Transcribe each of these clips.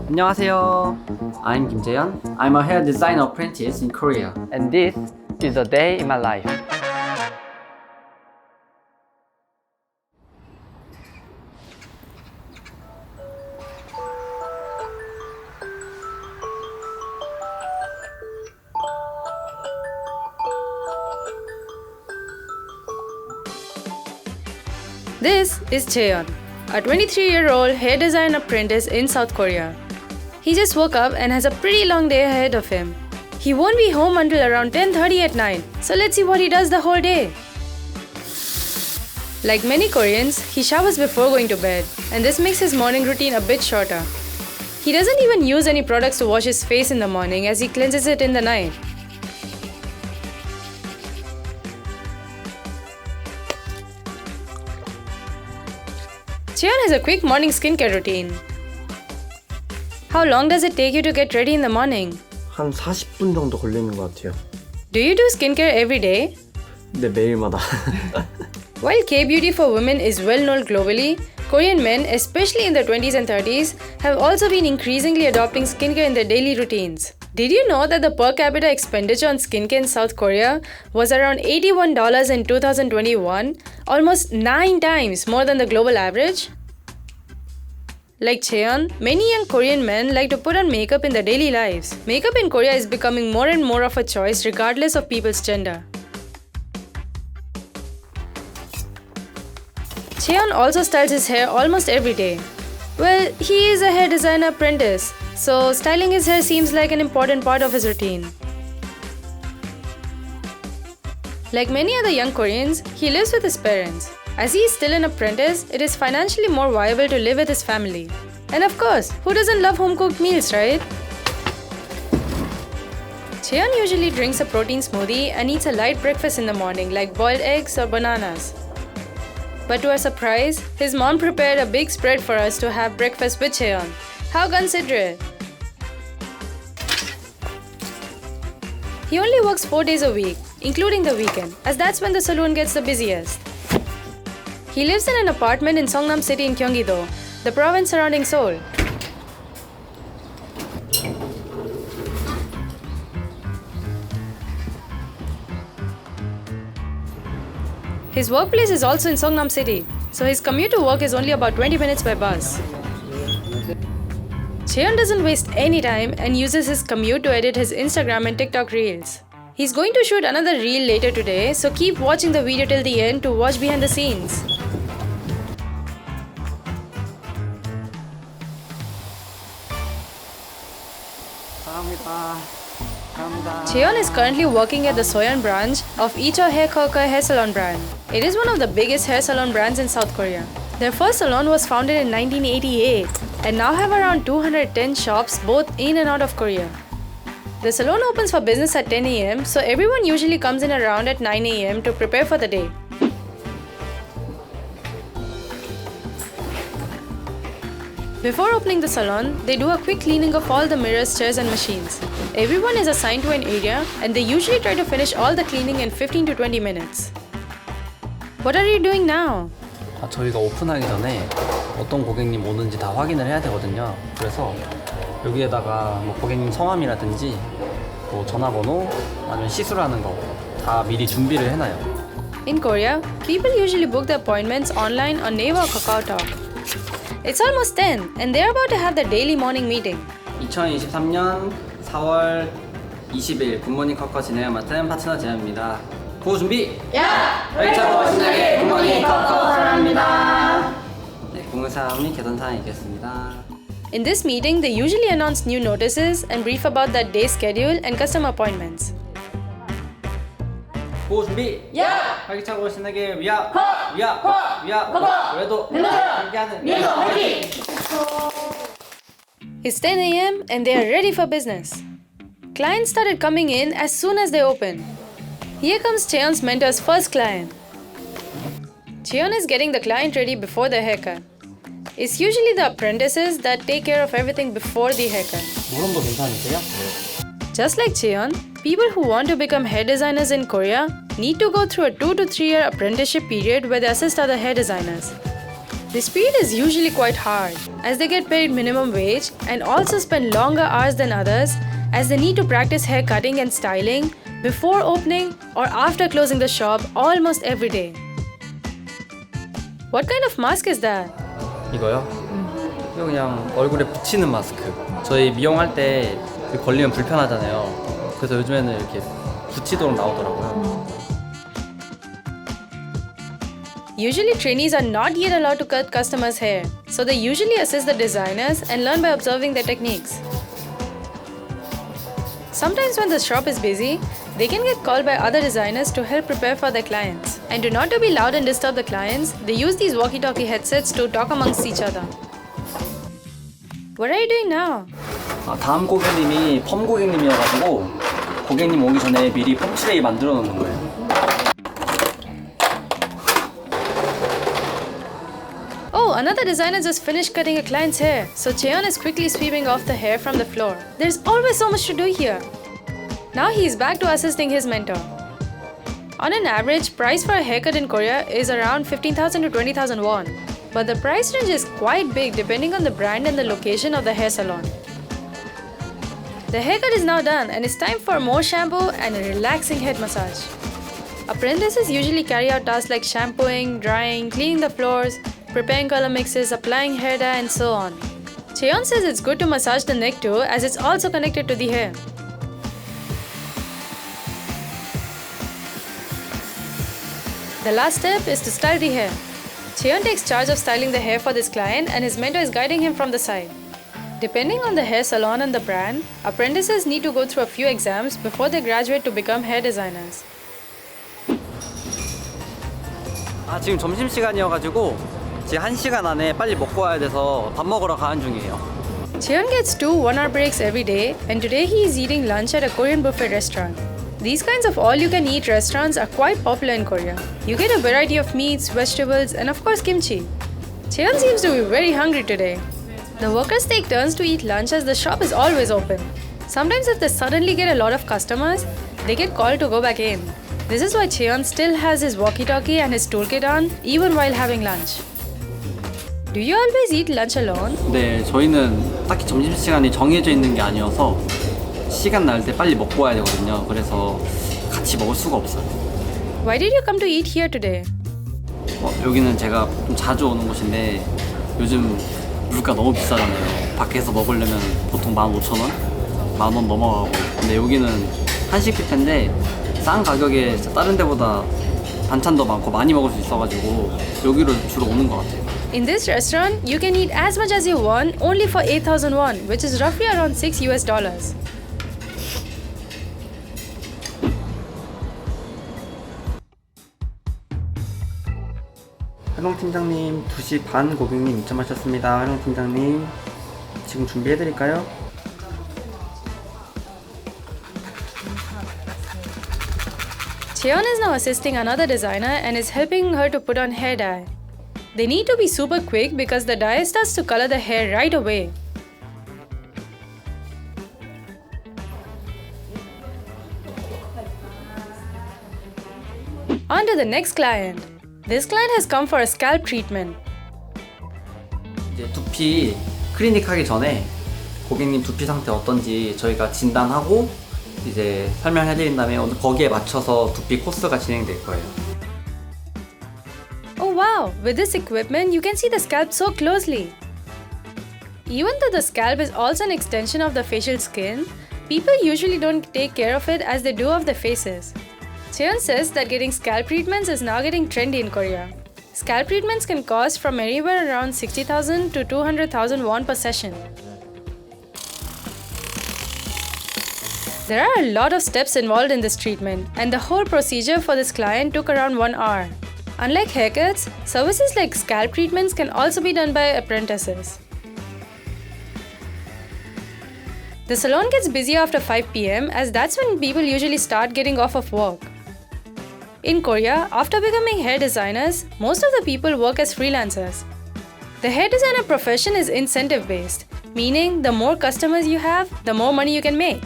안녕하세요. I'm Kim Jae-yeon. I'm a hair designer apprentice in Korea. And this is a day in my life. This is Jae-yeon, a 23-year-old hair design apprentice in South Korea. He just woke up and has a pretty long day ahead of him. He won't be home until around 10:30 at night, so let's see what he does the whole day. Like many Koreans, he showers before going to bed, and this makes his morning routine a bit shorter. He doesn't even use any products to wash his face in the morning as he cleanses it in the night. Jae-yeon has a quick morning skincare routine. How long does it take you to get ready in the morning? 한 40분 정도 걸리는 것 같아요. Do you do skincare every day? 네, 매일마다. While K-beauty for women is well known globally, Korean men, especially in their 20s and 30s, have also been increasingly adopting skincare in their daily routines. Did you know that the per capita expenditure on skincare in South Korea was around $81 in 2021, almost 9 times more than the global average? Like Jae-yeon, many young Korean men like to put on makeup in their daily lives. Makeup in Korea is becoming more and more of a choice regardless of people's gender. Jae-yeon also styles his hair almost every day. Well, he is a hair designer apprentice, so styling his hair seems like an important part of his routine. Like many other young Koreans, he lives with his parents. As he is still an apprentice, it is financially more viable to live with his family. And of course, who doesn't love home-cooked meals, right? Jae-yeon usually drinks a protein smoothie and eats a light breakfast in the morning like boiled eggs or bananas. But to our surprise, his mom prepared a big spread for us to have breakfast with Jae-yeon. How considerate! He only works 4 days a week, including the weekend, as that's when the salon gets the busiest. He lives in an apartment in Songnam City in Gyeonggi-do, the province surrounding Seoul. His workplace is also in Songnam City, so his commute to work is only about 20 minutes by bus. Jae-yeon doesn't waste any time and uses his commute to edit his Instagram and TikTok reels. He's going to shoot another reel later today, so keep watching the video till the end to watch behind the scenes. Jae-yeon is currently working at the Soyeon branch of Icho hair salon brand. It is one of the biggest hair salon brands in South Korea. Their first salon was founded in 1988 and now have around 210 shops both in and out of Korea. The salon opens for business at 10 a.m. so everyone usually comes in around at 9 a.m. to prepare for the day. Before opening the salon, they do a quick cleaning of all the mirrors, chairs and machines. Everyone is assigned to an area and they usually try to finish all the cleaning in 15 to 20 minutes. What are you doing now? 저희가 오픈하기 전에 어떤 고객님 오는지 다 확인을 해야 되거든요. 그래서 여기에다가 뭐 고객님 성함이라든지 뭐 전화번호 아니면 시술하는 거 다 미리 준비를 해놔요. In Korea, people usually book their appointments online on Naver or KakaoTalk. It's almost 10 and they're about to have their daily morning meeting. 2023년 4월 20일 굿모닝 커커 진행을 맡은 파트너 재현입니다. 구호 준비! 야! 활차고 신나게 굿모닝 커커 사랑합니다. 네, 공사업 및 개선 사항이 있겠습니다. In this meeting, they usually announce new notices and brief about that day's schedule and customer appointments. 구호 준비! 야! 활기차고 신나게 위아! 위아! 위아! 그래도 함께하는 It's 10 a.m. and they are ready for business. Clients started coming in as soon as they opened. Here comes Jae-yeon's mentor's first client. Jae-yeon is getting the client ready before the haircut. It's usually the apprentices that take care of everything before the haircut. 무릎도 괜찮으세요? Just like Jae-yeon, people who want to become hair designers in Korea need to go through a 2 to 3 year apprenticeship period where they assist other hair designers. This period is usually quite hard, as they get paid minimum wage and also spend longer hours than others, as they need to practice hair cutting and styling before opening or after closing the shop almost every day. What kind of mask is that? 이거요? 이거 그냥 얼굴에 붙이는 마스크. 저희 미용할 때 걸리면 불편하잖아요. 그래서 요즘에는 이렇게 붙이도록 나오더라고요. Usually trainees are not yet allowed to cut customers' hair, so they usually assist the designers and learn by observing their techniques. Sometimes when the shop is busy, they can get called by other designers to help prepare for their clients. And to not to be loud and disturb the clients, they use these walkie-talkie headsets to talk amongst each other. What are you doing now? 다음 고객님이 펌 고객님이어가지고 고객님 오기 전에 미리 펌 트레이 만들어 놓는 거예요. Oh, another designer just finished cutting a client's hair, so Cheon is quickly sweeping off the hair from the floor. There's always so much to do here. Now he's back to assisting his mentor. On an average, price for a haircut in Korea is around 15,000 to 20,000 won. But the price range is quite big depending on the brand and the location of the hair salon. The haircut is now done and it's time for more shampoo and a relaxing head massage. Apprentices usually carry out tasks like shampooing, drying, cleaning the floors, preparing color mixes, applying hair dye and so on. Cheon says it's good to massage the neck too as it's also connected to the hair. The last step is to style the hair. Cheon takes charge of styling the hair for this client and his mentor is guiding him from the side. Depending on the hair salon and the brand, apprentices need to go through a few exams before they graduate to become hair designers. 지금 점심시간이어가지고 지금 1시간 안에 빨리 먹고 와야 돼서 밥 먹으러 가는 중이에요. Cheon gets 2 1-hour breaks every day and today he is eating lunch at a Korean buffet restaurant. These kinds of all-you-can-eat restaurants are quite popular in Korea. You get a variety of meats, vegetables and of course kimchi. Cheon seems to be very hungry today. The workers take turns to eat lunch as the shop is always open. Sometimes if they suddenly get a lot of customers, they get called to go back in. This is why Cheon still has his walkie-talkie and his toolkit on even while having lunch. Do you always eat lunch alone? 네, 저희는 딱히 점심시간이 정해져 있는 게 아니어서 시간 날 때 빨리 먹고 와야 되거든요. 그래서 같이 먹을 수가 없어요. Why did you come to eat here today? 여기는 제가 좀 자주 오는 곳인데 요즘 물가 너무 비싸잖아요. 밖에서 먹으려면 보통 15,000원? 10,000원 넘어가고. 근데 여기는 한식 뷔페인데 싼 가격에 다른 데보다 반찬도 많고 많이 먹을 수 있어가지고 여기로 주로 오는 것 같아요. In this restaurant, you can eat as much as you want only for 8,000 won, which is roughly around $6 US. 활동 팀장님 2시 반 고객님 입점하셨습니다. 활동 팀장님 지금 준비해드릴까요? Cheon is now assisting another designer and is helping her to put on hair dye. They need to be super quick because the dye starts to color the hair right away. On to the next client. This client has come for a scalp treatment. 이제 두피 클리닉 하기 전에 고객님 두피 상태 어떤지 저희가 진단하고 이제 설명해드린 다음에 거기에 맞춰서 두피 코스가 진행될 거예요. Oh wow! With this equipment, you can see the scalp so closely. Even though the scalp is also an extension of the facial skin, people usually don't take care of it as they do of their faces. Cheon says that getting scalp treatments is now getting trendy in Korea. Scalp treatments can cost from anywhere around 60,000 to 200,000 won per session. There are a lot of steps involved in this treatment, and the whole procedure for this client took around 1 hour. Unlike haircuts, services like scalp treatments can also be done by apprentices. The salon gets busy after 5 p.m. as that's when people usually start getting off of work. In Korea, after becoming hair designers, most of the people work as freelancers. The hair designer profession is incentive-based, meaning the more customers you have, the more money you can make.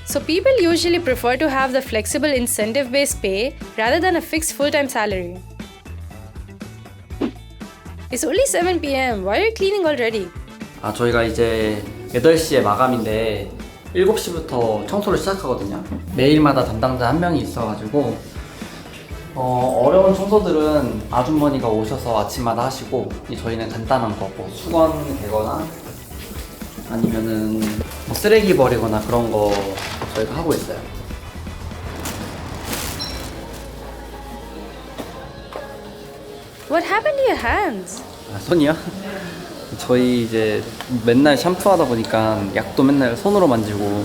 So people usually prefer to have the flexible incentive-based pay rather than a fixed full-time salary. It's only 7 p.m. Why are you cleaning already? 아, 저희가 이제 8시에 마감인데 7시부터 청소를 시작하거든요. 매일마다 담당자 한 명이 있어가지고 어려운 청소들은 아주머니가 오셔서 아침마다 하시고 저희는 간단한 거, 뭐 수건 개거나 아니면은 뭐 쓰레기 버리거나 그런 거 저희가 하고 있어요. What happened to your hands? 아, 손이요? 저희 이제 맨날 샴푸하다 보니까 약도 맨날 손으로 만지고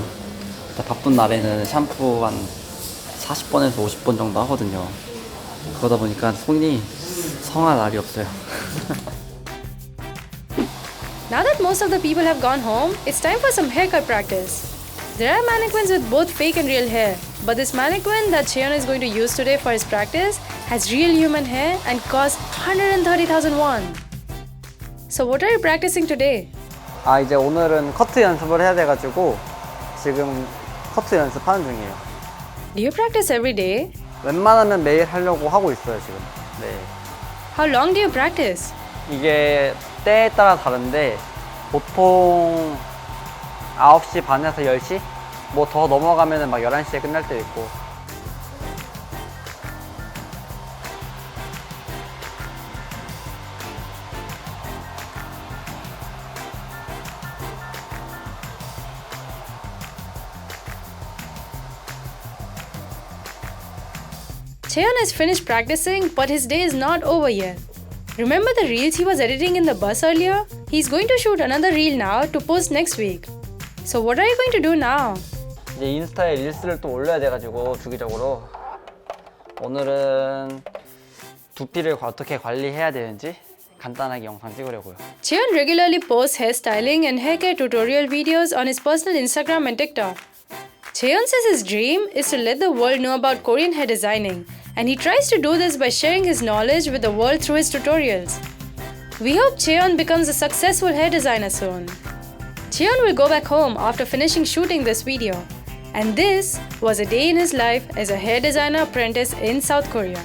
바쁜 날에는 샴푸 한 40번에서 50번 정도 하거든요. 그러다 보니까 손이 성할 날이 없어요. Now that most of the people have gone home, it's time for some haircut practice. There are mannequins with both fake and real hair, but this mannequin that Cheon is going to use today for his practice has real human hair and costs 130,000 won. So what are you practicing today? 아, 이제 오늘은 커트 연습을 해야 돼가지고 지금 커트 연습하는 중이에요. Do you practice every day? 웬만하면 매일 하려고 하고 있어요, 지금. 네. How long do you practice? 이게 때에 따라 다른데 보통 9시 반에서 10시? 뭐 더 넘어가면은 막 11시에 끝날 때 있고. Cheon has finished practicing, but his day is not over yet. Remember the reels he was editing in the bus earlier? He's going to shoot another reel now to post next week. So what are you going to do now? 이제 인스타에 릴스를 또 올려야 돼가지고 주기적으로 오늘은 두피를 어떻게 관리해야 되는지 간단하게 영상 찍으려고요. Cheon regularly posts hairstyling and haircare tutorial videos on his personal Instagram and TikTok. Cheon says his dream is to let the world know about Korean hair designing, and he tries to do this by sharing his knowledge with the world through his tutorials. We hope Cheon becomes a successful hair designer soon. Cheon will go back home after finishing shooting this video. And this was a day in his life as a hair designer apprentice in South Korea.